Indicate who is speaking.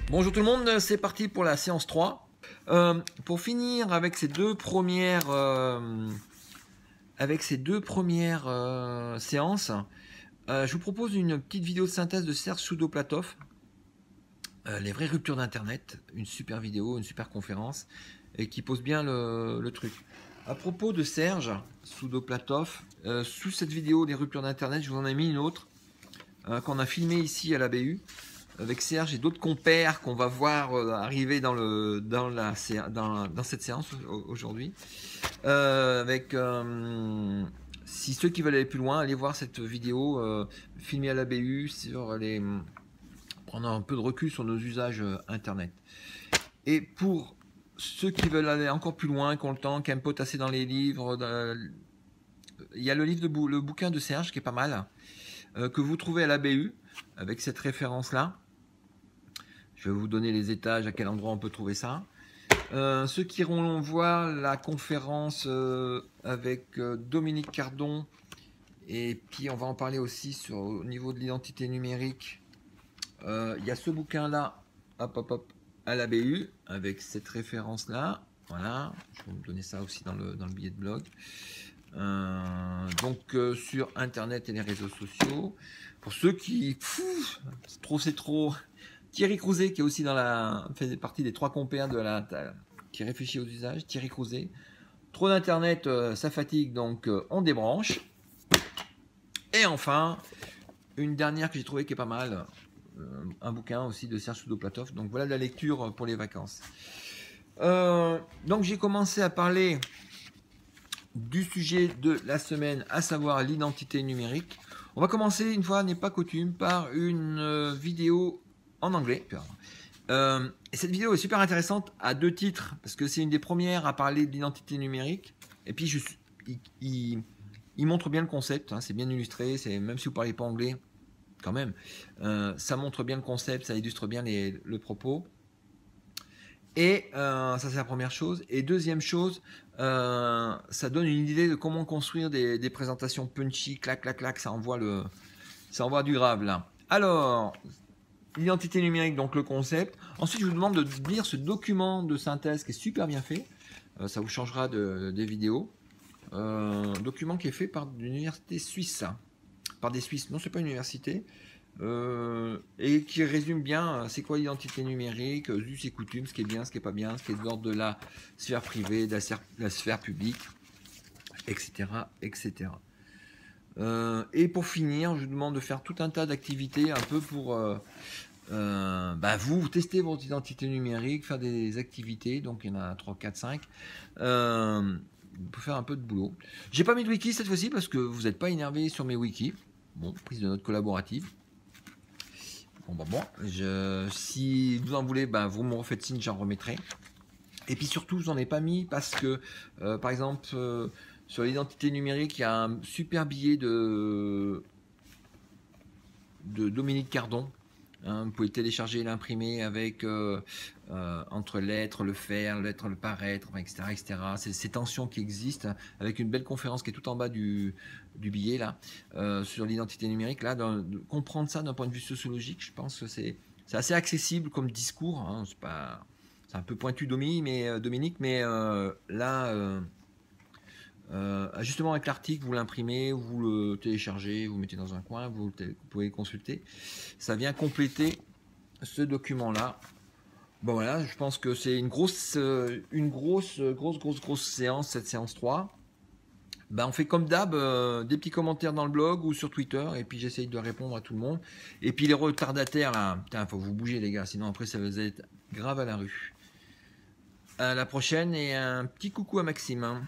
Speaker 1: Bonjour tout le monde, c'est parti pour la séance 3. Pour finir avec ces deux premières, séances, je vous propose une petite vidéo de synthèse de Serge Soudoplatov, les vraies ruptures d'internet, une super vidéo, une super conférence, et qui pose bien le truc. À propos de Serge Soudoplatov, sous cette vidéo des ruptures d'internet, je vous en ai mis une autre qu'on a filmée ici à la BU avec Serge et d'autres compères qu'on va voir arriver dans cette séance aujourd'hui. Si ceux qui veulent aller plus loin, allez voir cette vidéo filmée à la BU sur prendre un peu de recul sur nos usages internet. Et pour ceux qui veulent aller encore plus loin, qui ont le temps, qui aiment potasser dans les livres, il y a le bouquin de Serge qui est pas mal, que vous trouvez à la BU avec cette référence là. Je vais vous donner les étages, à quel endroit on peut trouver ça. Ceux qui iront voir la conférence avec Dominique Cardon, et puis on va en parler aussi au niveau de l'identité numérique. Il y a ce bouquin-là, hop, à la BU, avec cette référence-là. Voilà, je vais vous donner ça aussi dans le billet de blog. Sur Internet et les réseaux sociaux. Pour ceux qui... c'est trop... Thierry Crouzet, qui est aussi fait partie des 3 compères qui réfléchit aux usages. Thierry Crouzet. Trop d'internet, ça fatigue, donc on débranche. Et enfin, une dernière que j'ai trouvée qui est pas mal, un bouquin aussi de Serge Soudoplatov. Donc voilà de la lecture pour les vacances. Donc j'ai commencé à parler du sujet de la semaine, à savoir l'identité numérique. On va commencer, une fois n'est pas coutume, par une vidéo en anglais. Et cette vidéo est super intéressante à 2 titres, parce que c'est une des premières à parler d'identité numérique. Et puis il montre bien le concept, hein, c'est bien illustré, même si vous ne parlez pas anglais, quand même, ça montre bien le concept, ça illustre bien le propos. Et ça c'est la première chose. Et deuxième chose, ça donne une idée de comment construire des présentations punchy, clac, ça envoie du grave là. Alors, l'identité numérique, donc le concept. Ensuite, je vous demande de lire ce document de synthèse qui est super bien fait. Ça vous changera des vidéos. Document qui est fait par l'université suisse. Par des Suisses. Non, c'est pas une université. Et qui résume bien c'est quoi l'identité numérique, us et coutumes, ce qui est bien, ce qui est pas bien, ce qui est de l'ordre de la sphère privée, de la sphère publique, etc. Et pour finir, je vous demande de faire tout un tas d'activités un peu pour vous tester votre identité numérique, faire des activités, donc il y en a 3, 4, 5. Pour faire un peu de boulot. J'ai pas mis de wiki cette fois-ci parce que vous n'êtes pas énervé sur mes wikis. Bon, prise de notes collaborative. Si vous en voulez, vous me refaites signe, j'en remettrai. Et puis surtout, je n'en ai pas mis parce que, par exemple, sur l'identité numérique, il y a un super billet de Dominique Cardon. Hein, vous pouvez télécharger et l'imprimer avec entre l'être, le faire, l'être, le paraître, etc. C'est ces tensions qui existent, avec une belle conférence qui est tout en bas du billet là, sur l'identité numérique. Là, de comprendre ça d'un point de vue sociologique, je pense que c'est assez accessible comme discours. Hein, c'est un peu pointu Dominique, mais justement avec l'article, vous l'imprimez, vous le téléchargez, vous mettez dans un coin, vous pouvez le consulter. Ça vient compléter ce document-là. Bon voilà, je pense que c'est une grosse séance, cette séance 3. On fait comme d'hab, des petits commentaires dans le blog ou sur Twitter, et puis j'essaye de répondre à tout le monde. Et puis les retardataires, là, putain, faut vous bouger les gars, sinon après ça va être grave à la rue. À la prochaine, et un petit coucou à Maxime.